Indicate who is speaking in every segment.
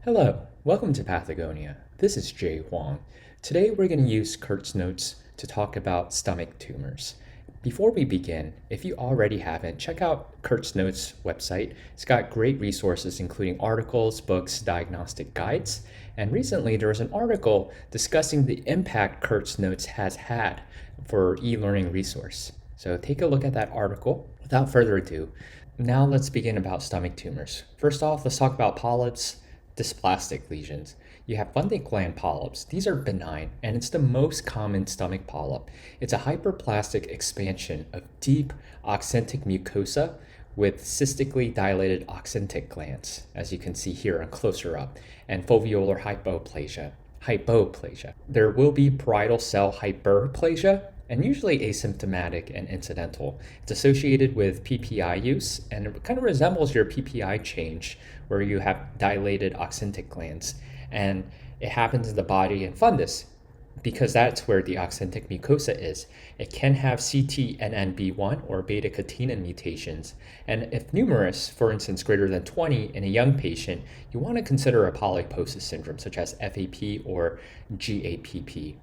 Speaker 1: Hello, welcome to Pathagonia. This is Jay Huang. Today we're going to use Kurt's notes to talk about stomach tumors. Before we begin, if you already haven't, check out Kurt's Notes website. It's got great resources including articles, books, diagnostic guides, and recently there was an article discussing the impact Kurt's Notes has had for e-learning resource. So take a look at that article. Without further ado, now let's begin about stomach tumors. First off, let's talk about polyps. Dysplastic lesions. You have Fundic gland polyps. These are benign, and it's the most common stomach polyp. It's a hyperplastic expansion of deep oxyntic mucosa with cystically dilated oxyntic glands, as you can see here and closer up, and foveolar hypoplasia. There will be parietal cell hyperplasia, and usually asymptomatic and incidental. It's associated with PPI use, and it kind of resembles your PPI change, where you have dilated oxyntic glands. And it happens in the body in fundus, because that's where the oxyntic mucosa is. It can have CTNNB1 or beta-catenin mutations. And if numerous, for instance, greater than 20 in a young patient, you want to consider a polyposis syndrome, such as FAP or GAPP.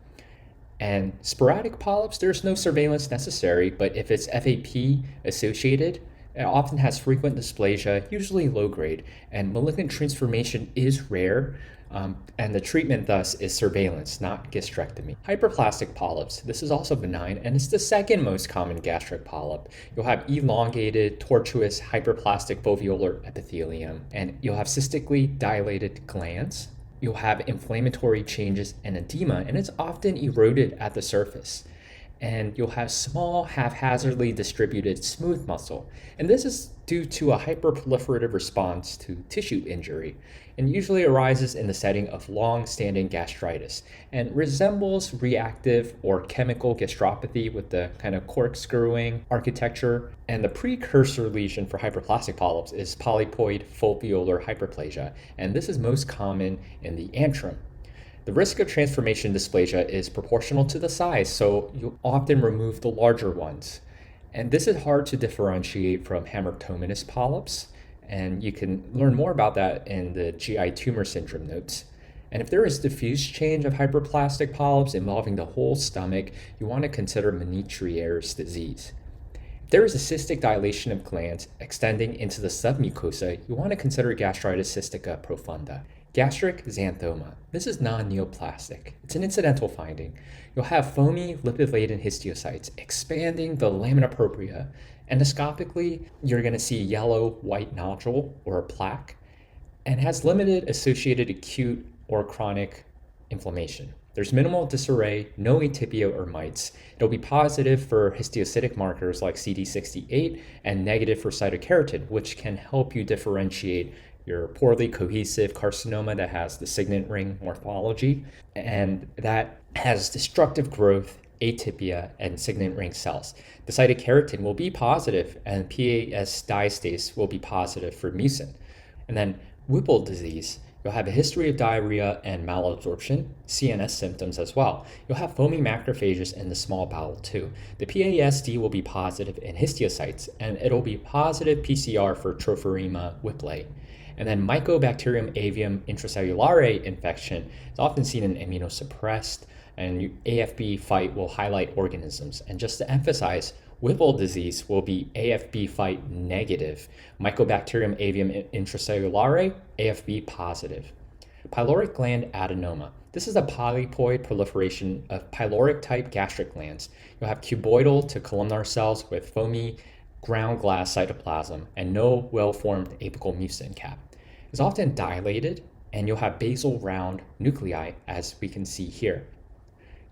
Speaker 1: And sporadic polyps, there's no surveillance necessary, but if it's FAP associated, it often has frequent dysplasia, usually low grade, and malignant transformation is rare, and the treatment thus is surveillance, not gastrectomy. Hyperplastic polyps, this is also benign, and it's the second most common gastric polyp. You'll have elongated, tortuous, hyperplastic foveolar epithelium, and you'll have cystically dilated glands. You'll have inflammatory changes and edema, and it's often eroded at the surface. And you'll have small, haphazardly distributed smooth muscle. And this is due to a hyperproliferative response to tissue injury, and usually arises in the setting of long-standing gastritis and resembles reactive or chemical gastropathy with the kind of corkscrewing architecture. And the precursor lesion for hyperplastic polyps is polypoid foveolar hyperplasia, and this is most common in the antrum. The risk of transformation dysplasia is proportional to the size, so you often remove the larger ones. And this is hard to differentiate from hamartomatous polyps, and you can learn more about that in the GI tumor syndrome notes. And if there is diffuse change of hyperplastic polyps involving the whole stomach, you want to consider Menetrier's disease. If there is a cystic dilation of glands extending into the submucosa, you want to consider gastritis cystica profunda. Gastric Xanthoma. This is non-neoplastic. It's an incidental finding. You'll have foamy, lipid-laden histiocytes expanding the lamina propria. Endoscopically, you're going to see yellow-white nodule or a plaque, and has limited associated acute or chronic inflammation. There's minimal disarray, no atypia or mites. It'll be positive for histiocytic markers like CD68 and negative for cytokeratin, which can help you differentiate your poorly cohesive carcinoma that has the signet ring morphology and that has destructive growth, atypia, and signet ring cells. The cytokeratin will be positive and PAS diastase will be positive for mucin. And then Whipple disease, you'll have a history of diarrhea and malabsorption, CNS symptoms as well. You'll have foamy macrophages in the small bowel too. The PASD will be positive in histiocytes, and it'll be positive PCR for Trophorema Whipple. And then Mycobacterium avium intracellulare infection is often seen in immunosuppressed, and AFB fight will highlight organisms. And just to emphasize, Whipple disease will be AFB fight negative. Mycobacterium avium intracellulare, AFB positive. Pyloric gland adenoma. This is a polypoid proliferation of pyloric-type gastric glands. You'll have cuboidal to columnar cells with foamy ground glass cytoplasm and no well-formed apical mucin cap. It's often dilated, and you'll have basal round nuclei, as we can see here.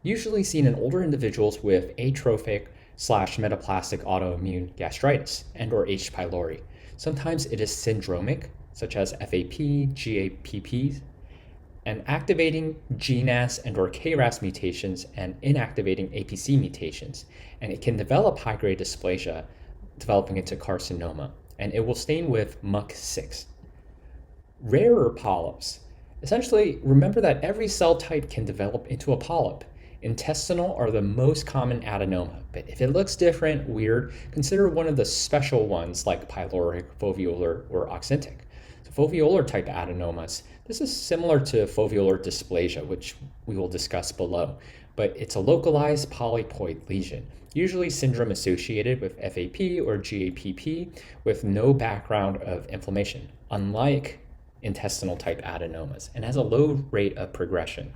Speaker 1: Usually seen in older individuals with atrophic/metaplastic autoimmune gastritis and or H. pylori. Sometimes it is syndromic, such as FAP, GAPP, and activating GNAS and or KRAS mutations and inactivating APC mutations. And it can develop high-grade dysplasia, developing into carcinoma, and it will stain with MUC6. Rarer polyps. Essentially, remember that every cell type can develop into a polyp. Intestinal are the most common adenoma, but if it looks different, weird, consider one of the special ones like pyloric, foveolar, or oxyntic. So foveolar type adenomas, This is similar to foveolar dysplasia, which we will discuss below, but it's a localized polypoid lesion, usually syndrome associated with FAP or GAPP with no background of inflammation, unlike intestinal-type adenomas, and has a low rate of progression.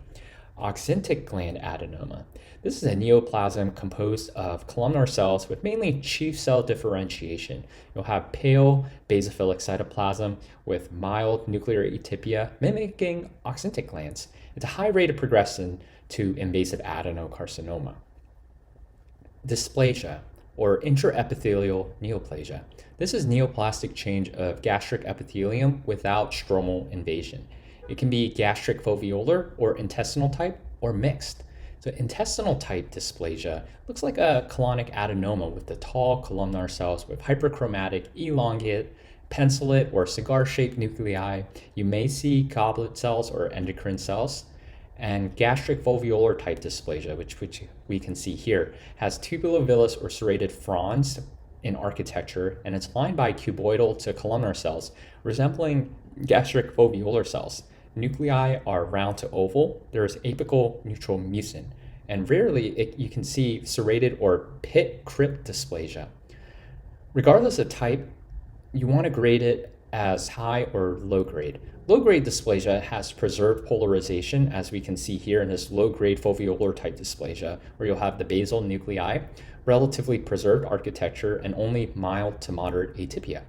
Speaker 1: Oxyntic gland adenoma. This is a neoplasm composed of columnar cells with mainly chief cell differentiation. You'll have pale basophilic cytoplasm with mild nuclear atypia mimicking oxyntic glands. It's a high rate of progression to invasive adenocarcinoma. Dysplasia, or intraepithelial neoplasia. This is neoplastic change of gastric epithelium without stromal invasion. It can be gastric foveolar or intestinal type or mixed. So intestinal type dysplasia looks like a colonic adenoma with the tall columnar cells with hyperchromatic, elongate, pencilate or cigar-shaped nuclei. You may see goblet cells or endocrine cells. And gastric foveolar type dysplasia, which we can see here, has tubulovillous or serrated fronds in architecture, and it's lined by cuboidal to columnar cells, resembling gastric foveolar cells. Nuclei are round to oval. There is apical neutral mucin, and rarely you can see serrated or pit crypt dysplasia. Regardless of type, you want to grade it as high or low grade. Low-grade dysplasia has preserved polarization, as we can see here in this low-grade foveolar type dysplasia, where you'll have the basal nuclei, relatively preserved architecture, and only mild to moderate atypia.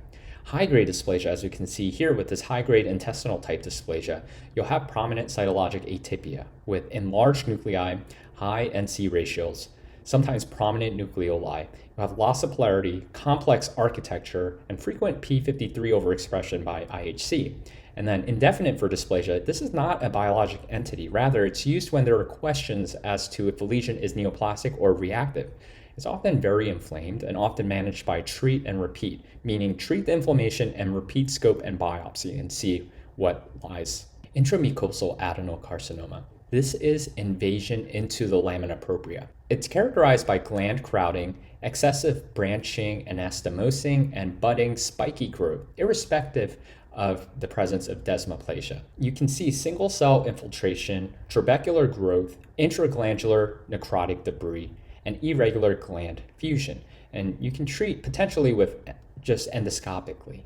Speaker 1: High-grade dysplasia, as we can see here with this high-grade intestinal type dysplasia, you'll have prominent cytologic atypia with enlarged nuclei, high NC ratios, sometimes prominent nucleoli. You have loss of polarity, complex architecture, and frequent p53 overexpression by IHC. And then indefinite for dysplasia, this is not a biologic entity. Rather, it's used when there are questions as to if the lesion is neoplastic or reactive. It's often very inflamed and often managed by treat and repeat, meaning treat the inflammation and repeat scope and biopsy and see what lies. Intramucosal adenocarcinoma. This is invasion into the lamina propria. It's characterized by gland crowding, excessive branching, anastomosing, and budding spiky growth, irrespective of the presence of desmoplasia. You can see single cell infiltration, trabecular growth, intraglandular necrotic debris, and irregular gland fusion. And you can treat potentially with just endoscopically.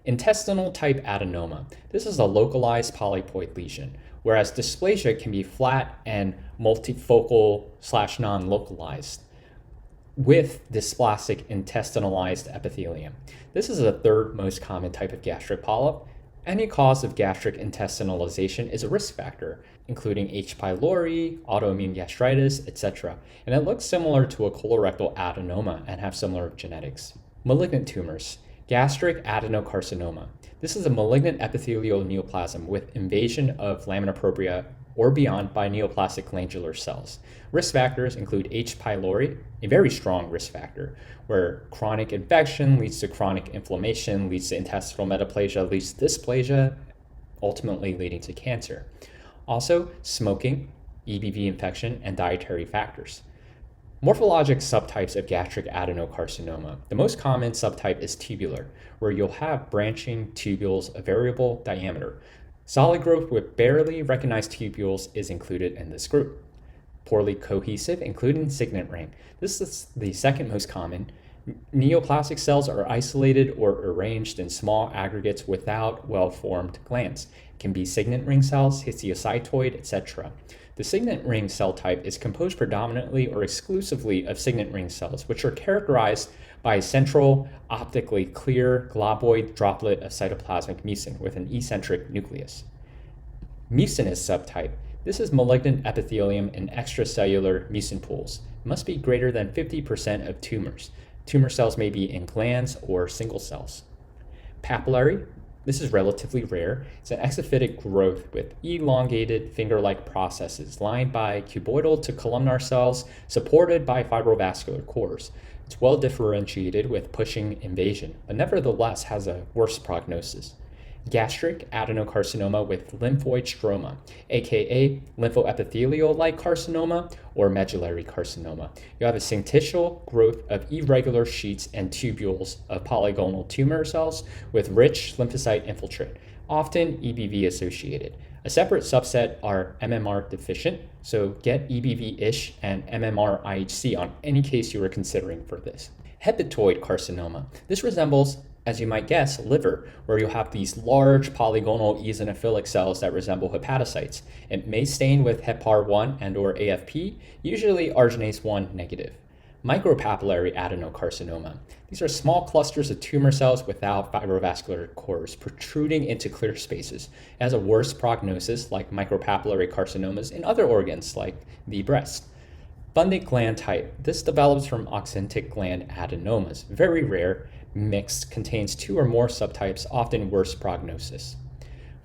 Speaker 1: Intestinal type adenoma. This is a localized polypoid lesion, whereas dysplasia can be flat and multifocal / non-localized with dysplastic intestinalized epithelium. This is the third most common type of gastric polyp. Any cause of gastric intestinalization is a risk factor, including H. pylori, autoimmune gastritis, etc. And it looks similar to a colorectal adenoma and have similar genetics. Malignant tumors. Gastric adenocarcinoma. This is a malignant epithelial neoplasm with invasion of lamina propria or beyond by neoplastic glandular cells. Risk factors include H. pylori, a very strong risk factor, where chronic infection leads to chronic inflammation, leads to intestinal metaplasia, leads to dysplasia, ultimately leading to cancer. Also, smoking, EBV infection, and dietary factors. Morphologic subtypes of gastric adenocarcinoma. The most common subtype is tubular, where you'll have branching tubules of variable diameter. Solid growth with barely recognized tubules is included in this group. Poorly cohesive, including signet ring. This is the second most common. Neoplastic cells are isolated or arranged in small aggregates without well-formed glands. It can be signet ring cells, histiocytoid, etc. The signet ring cell type is composed predominantly or exclusively of signet ring cells, which are characterized by a central, optically clear globoid droplet of cytoplasmic mucin with an eccentric nucleus. Mucinous subtype. This is malignant epithelium in extracellular mucin pools. It must be greater than 50% of tumors. Tumor cells may be in glands or single cells. Papillary. This is relatively rare. It's an exophytic growth with elongated finger-like processes lined by cuboidal to columnar cells supported by fibrovascular cores. It's well differentiated with pushing invasion, but nevertheless has a worse prognosis. Gastric adenocarcinoma with lymphoid stroma, aka lymphoepithelial-like carcinoma or medullary carcinoma. You have a syncytial growth of irregular sheets and tubules of polygonal tumor cells with rich lymphocyte infiltrate. often EBV associated. A separate subset are MMR deficient, so get EBV-ish and MMR-IHC on any case you are considering for this. Hepatoid carcinoma. This resembles, as you might guess, liver, where you'll have these large polygonal eosinophilic cells that resemble hepatocytes. It may stain with Hepar1 and or AFP, usually arginase 1 negative. Micropapillary adenocarcinoma. These are small clusters of tumor cells without fibrovascular cores protruding into clear spaces. It has a worse prognosis like micropapillary carcinomas in other organs like the breast. Fundic gland type. This develops from oxyntic gland adenomas. Very rare, mixed, contains 2 or more subtypes, often worse prognosis.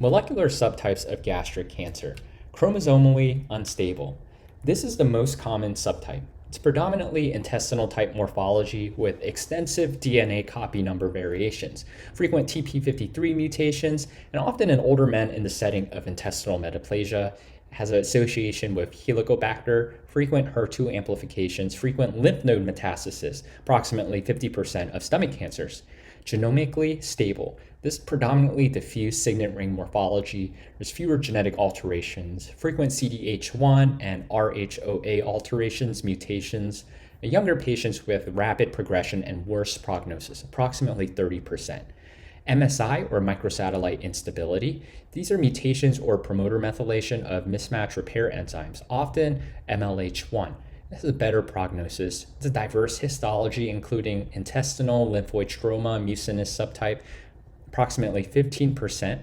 Speaker 1: Molecular subtypes of gastric cancer. Chromosomally unstable. This is the most common subtype. It's predominantly intestinal-type morphology with extensive DNA copy number variations, frequent TP53 mutations, and often in older men in the setting of intestinal metaplasia. Has an association with Helicobacter, frequent HER2 amplifications, frequent lymph node metastasis, approximately 50% of stomach cancers. Genomically stable. This predominantly diffuse signet ring morphology. There's fewer genetic alterations, frequent CDH1 and RHOA alterations, mutations. In younger patients with rapid progression and worse prognosis, approximately 30%. MSI or microsatellite instability. These are mutations or promoter methylation of mismatch repair enzymes, often MLH1. This is a better prognosis. It's a diverse histology, including intestinal, lymphoid stroma, mucinous subtype, approximately 15%.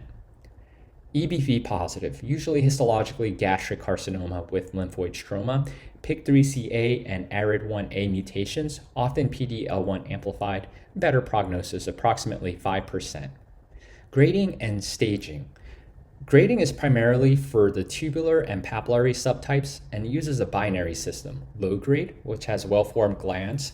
Speaker 1: EBV positive, usually histologically gastric carcinoma with lymphoid stroma, PIK3CA and ARID1A mutations, often PD-L1 amplified, better prognosis, approximately 5%. Grading and staging. Grading is primarily for the tubular and papillary subtypes and uses a binary system. Low grade, which has well-formed glands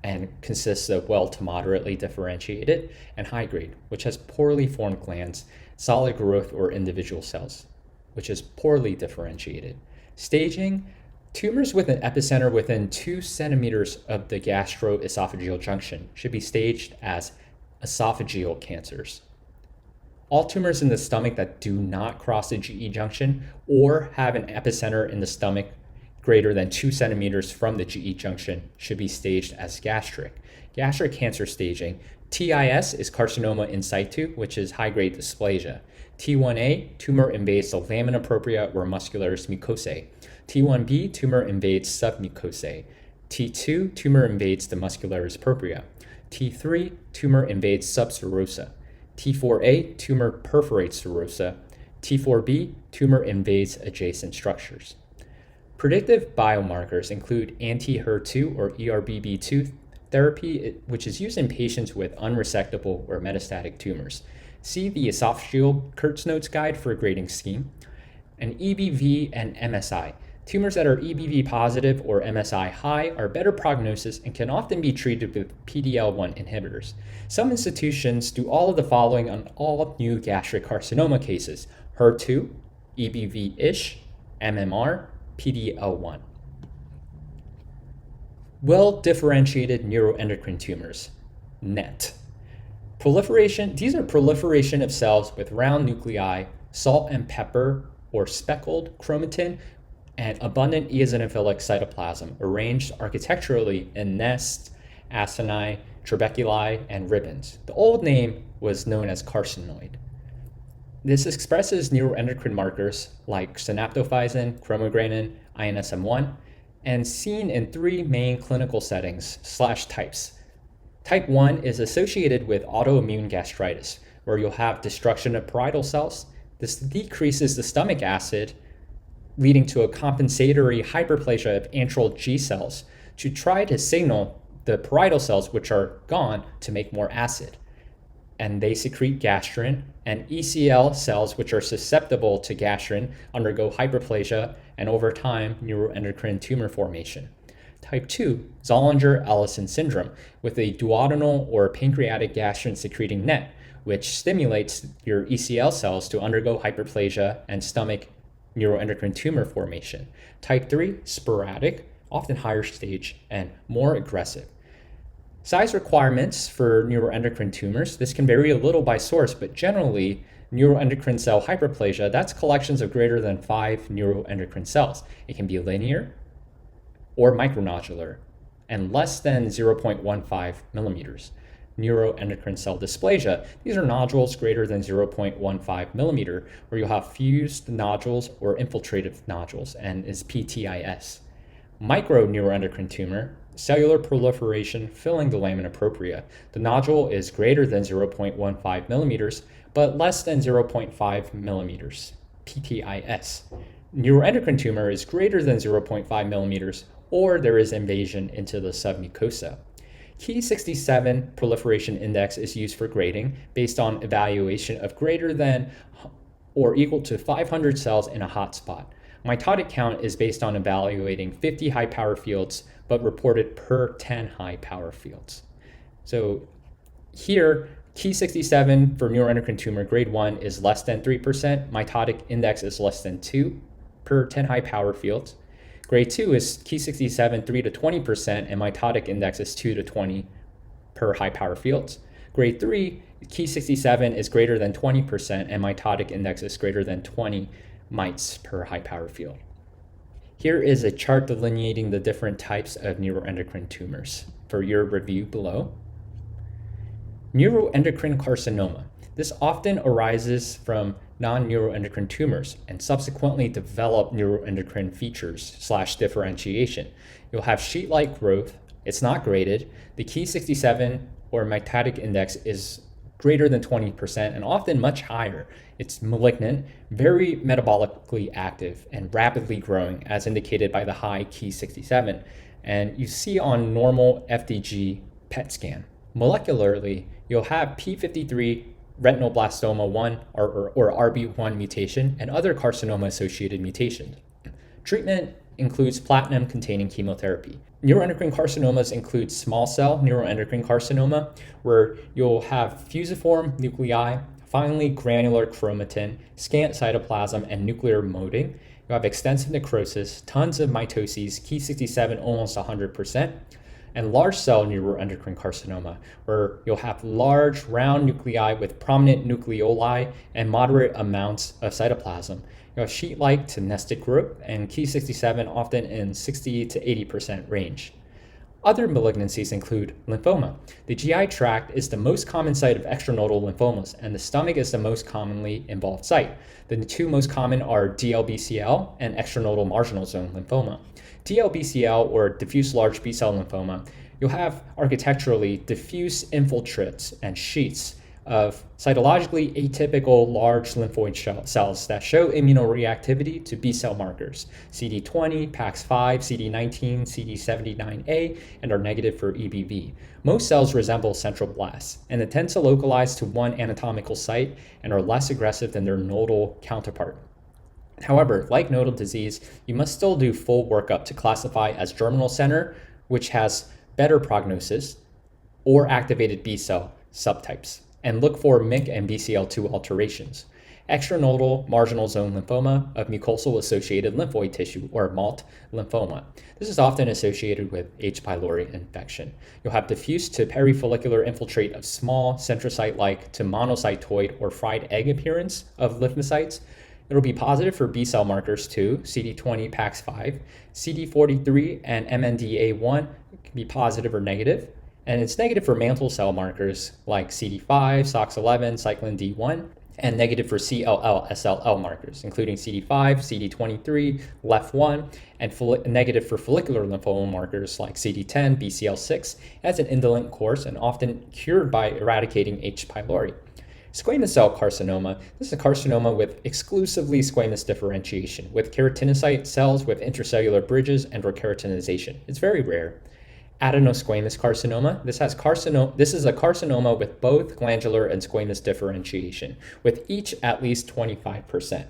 Speaker 1: and consists of well to moderately differentiated, and high grade, which has poorly formed glands, solid growth or individual cells, which is poorly differentiated. Staging, tumors with an epicenter within 2 centimeters of the gastroesophageal junction should be staged as esophageal cancers. All tumors in the stomach that do not cross the GE junction or have an epicenter in the stomach greater than 2 centimeters from the GE junction should be staged as gastric. Gastric cancer staging. TIS is carcinoma in situ, which is high-grade dysplasia. T1A, tumor invades the lamina propria or muscularis mucosae. T1B, tumor invades submucosae. T2, tumor invades the muscularis propria. T3, tumor invades subserosa. T4A, tumor perforates serosa. T4B, tumor invades adjacent structures. Predictive biomarkers include anti-HER2 or ERBB2 therapy, which is used in patients with unresectable or metastatic tumors. See the esophageal Kurtz notes guide for a grading scheme. And EBV and MSI. Tumors that are EBV positive or MSI high are better prognosis and can often be treated with PD-L1 inhibitors. Some institutions do all of the following on all new gastric carcinoma cases: HER2, EBV-ish, MMR, PD-L1. Well-differentiated neuroendocrine tumors, NET. Proliferation, these are proliferation of cells with round nuclei, salt and pepper or speckled chromatin, and abundant eosinophilic cytoplasm arranged architecturally in nests, acini, trabeculi, and ribbons. The old name was known as carcinoid. This expresses neuroendocrine markers like synaptophysin, chromogranin, INSM1, and seen in 3 main clinical settings / types. Type 1 is associated with autoimmune gastritis, where you'll have destruction of parietal cells. This decreases the stomach acid, leading to a compensatory hyperplasia of antral G cells to try to signal the parietal cells, which are gone, to make more acid. And they secrete gastrin, and ECL cells, which are susceptible to gastrin, undergo hyperplasia and over time neuroendocrine tumor formation. Type 2, Zollinger-Ellison syndrome, with a duodenal or pancreatic gastrin secreting net, which stimulates your ECL cells to undergo hyperplasia and stomach neuroendocrine tumor formation. Type 3, sporadic, often higher stage and more aggressive. Size requirements for neuroendocrine tumors, this can vary a little by source, but generally Neuroendocrine cell hyperplasia, that's collections of greater than 5 neuroendocrine cells. It can be linear or micronodular and less than 0.15 millimeters. Neuroendocrine cell dysplasia, these are nodules greater than 0.15 millimeter, where you'll have fused nodules or infiltrative nodules, and is PTIS. Microneuroendocrine tumor, cellular proliferation filling the lamina propria. The nodule is greater than 0.15 millimeters, but less than 0.5 millimeters, PTIS. Neuroendocrine tumor is greater than 0.5 millimeters, or there is invasion into the submucosa. Ki67 proliferation index is used for grading based on evaluation of greater than or equal to 500 cells in a hotspot. Mitotic count is based on evaluating 50 high power fields, but reported per 10 high power fields. So here, Ki67 for neuroendocrine tumor grade 1 is less than 3%. Mitotic index is less than 2 per 10 high power fields. Grade 2 is Ki67 3 to 20%, and mitotic index is 2 to 20 per high power fields. Grade 3, Ki67 is greater than 20%, and mitotic index is greater than 20 mites per high power field. Here is a chart delineating the different types of neuroendocrine tumors for your review below. Neuroendocrine carcinoma. This often arises from non-neuroendocrine tumors and subsequently develop neuroendocrine features / differentiation. You'll have sheet-like growth. It's not graded. The Ki67 or mitotic index is greater than 20% and often much higher. It's malignant, very metabolically active, and rapidly growing, as indicated by the high Ki67. And you see on normal FDG PET scan. Molecularly, you'll have P53 retinoblastoma 1 or RB1 mutation and other carcinoma-associated mutations. Treatment includes platinum-containing chemotherapy. Neuroendocrine carcinomas include small cell neuroendocrine carcinoma, where you'll have fusiform nuclei, finely granular chromatin, scant cytoplasm, and nuclear moating. You'll have extensive necrosis, tons of mitoses, Ki67 almost 100%, and large cell neuroendocrine carcinoma, where you'll have large round nuclei with prominent nucleoli and moderate amounts of cytoplasm. You'll have sheet-like to nested growth, and Ki67 often in 60 to 80% range. Other malignancies include lymphoma. The GI tract is the most common site of extranodal lymphomas, and the stomach is the most commonly involved site. The two most common are DLBCL and extranodal marginal zone lymphoma. DLBCL, or diffuse large B-cell lymphoma, you'll have architecturally diffuse infiltrates and sheets of cytologically atypical large lymphoid cells that show immunoreactivity to B-cell markers, CD20, PAX5, CD19, CD79A, and are negative for EBV. Most cells resemble central blasts, and they tend to localize to one anatomical site and are less aggressive than their nodal counterpart. However, like nodal disease, you must still do full workup to classify as germinal center, which has better prognosis, or activated B-cell subtypes, and look for MYC and BCL2 alterations. Extranodal marginal zone lymphoma of mucosal associated lymphoid tissue, or MALT lymphoma. This is often associated with H. pylori infection. You'll have diffuse to perifollicular infiltrate of small centrocyte-like to monocytoid or fried egg appearance of lymphocytes. It'll be positive for B-cell markers too, CD20, PAX5, CD43, and MNDA1 can be positive or negative. And it's negative for mantle cell markers like CD5, SOX11, cyclin D1, and negative for CLL, SLL markers, including CD5, CD23, LEF1, and negative for follicular lymphoma markers like CD10, BCL6, as an indolent course and often cured by eradicating H. pylori. Squamous cell carcinoma. This is a carcinoma with exclusively squamous differentiation, with keratinocyte cells with intracellular bridges and or keratinization. It's very rare. Adenosquamous carcinoma. This is a carcinoma with both glandular and squamous differentiation, with each at least 25%.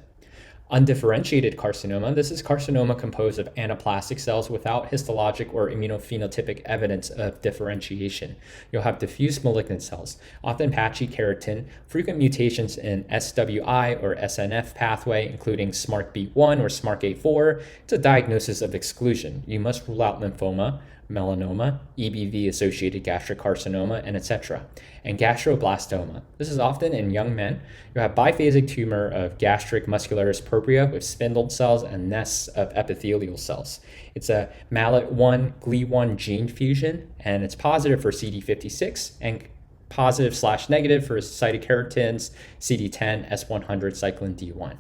Speaker 1: Undifferentiated carcinoma. This is carcinoma composed of anaplastic cells without histologic or immunophenotypic evidence of differentiation. You'll have diffuse malignant cells, often patchy keratin, frequent mutations in SWI or SNF pathway, including SMARCB1 or SMARCA4. It's a diagnosis of exclusion. You must rule out lymphoma, melanoma, EBV-associated gastric carcinoma, and etc. And gastroblastoma. This is often in young men. You have biphasic tumor of gastric muscularis propria with spindled cells and nests of epithelial cells. It's a MALAT1 Gli1 gene fusion, and it's positive for CD56 and positive/negative for cytokeratins, CD10, S100, cyclin D1.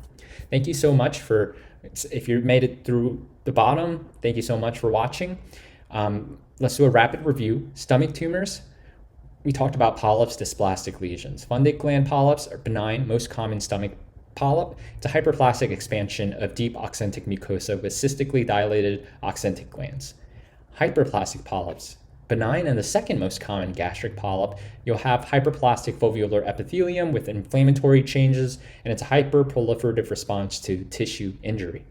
Speaker 1: Thank you so much if you made it through the bottom, thank you so much for watching. Let's do a rapid review. Stomach tumors. We talked about polyps, dysplastic lesions. Fundic gland polyps are benign, most common stomach polyp. It's a hyperplastic expansion of deep oxyntic mucosa with cystically dilated oxyntic glands. Hyperplastic polyps. Benign and the second most common gastric polyp. You'll have hyperplastic foveolar epithelium with inflammatory changes, and it's a hyperproliferative response to tissue injury.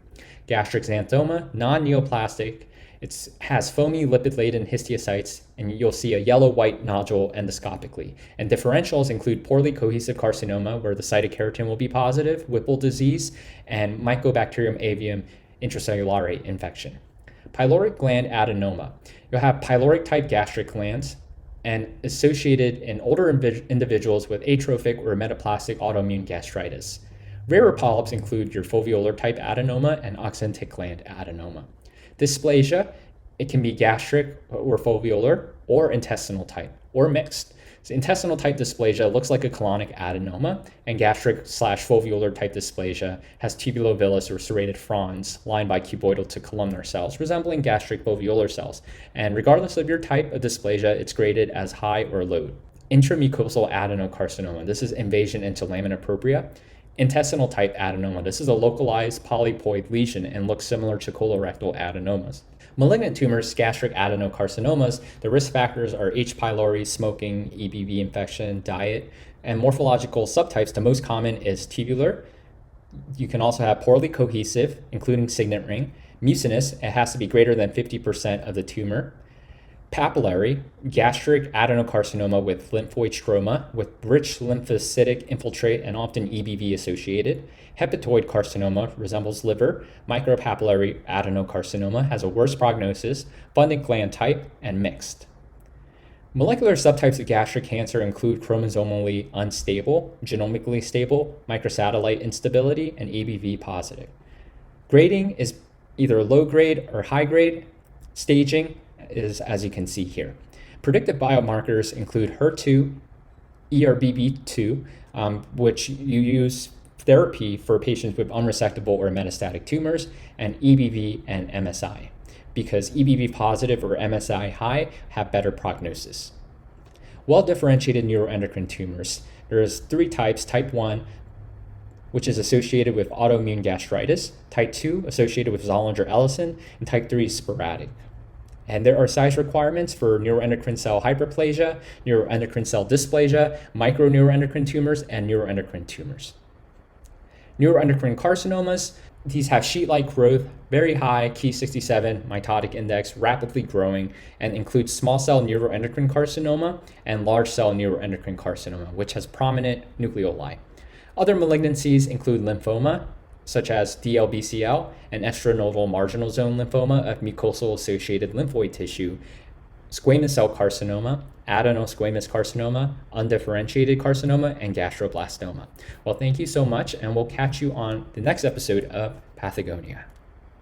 Speaker 1: Gastric Xanthoma, non-neoplastic. It has foamy lipid-laden histiocytes, and you'll see a yellow-white nodule endoscopically. And differentials include poorly cohesive carcinoma, where the cytokeratin will be positive, Whipple disease, and Mycobacterium avium intracellulare infection. Pyloric gland adenoma. You'll have pyloric-type gastric glands and associated in older individuals with atrophic or metaplastic autoimmune gastritis. Rarer polyps include your foveolar-type adenoma and oxyntic gland adenoma. Dysplasia, it can be gastric or foveolar or intestinal type or mixed. So intestinal type dysplasia looks like a colonic adenoma, and gastric/foveolar type dysplasia has tubulovillous or serrated fronds lined by cuboidal to columnar cells, resembling gastric foveolar cells. And regardless of your type of dysplasia, it's graded as high or low. Intramucosal adenocarcinoma. This is invasion into lamina propria. Intestinal type adenoma. This is a localized polypoid lesion and looks similar to colorectal adenomas. Malignant tumors, gastric adenocarcinomas, the risk factors are H. pylori, smoking, EBV infection, diet, and morphological subtypes. The most common is tubular. You can also have poorly cohesive, including signet ring. Mucinous, it has to be greater than 50% of the tumor. Papillary, gastric adenocarcinoma with lymphoid stroma, with rich lymphocytic infiltrate and often EBV associated. Hepatoid carcinoma resembles liver. Micropapillary adenocarcinoma has a worse prognosis. Fundic gland type and mixed. Molecular subtypes of gastric cancer include chromosomally unstable, genomically stable, microsatellite instability, and EBV positive. Grading is either low grade or high grade. Staging is as you can see here. Predictive biomarkers include HER2, ERBB2, which you use therapy for patients with unresectable or metastatic tumors, and EBV and MSI, because EBV positive or MSI high have better prognosis. Well-differentiated neuroendocrine tumors. There's three types. Type 1, which is associated with autoimmune gastritis. Type 2, associated with Zollinger-Ellison, and type 3 is sporadic. And there are size requirements for neuroendocrine cell hyperplasia, neuroendocrine cell dysplasia, microneuroendocrine tumors, and neuroendocrine tumors. Neuroendocrine carcinomas, these have sheet-like growth, very high Ki67 mitotic index, rapidly growing, and include small cell neuroendocrine carcinoma and large cell neuroendocrine carcinoma, which has prominent nucleoli. Other malignancies include lymphoma, such as DLBCL and extranodal marginal zone lymphoma of mucosal-associated lymphoid tissue, squamous cell carcinoma, adenosquamous carcinoma, undifferentiated carcinoma, and gastroblastoma. Well, thank you so much, and we'll catch you on the next episode of Pathagonia.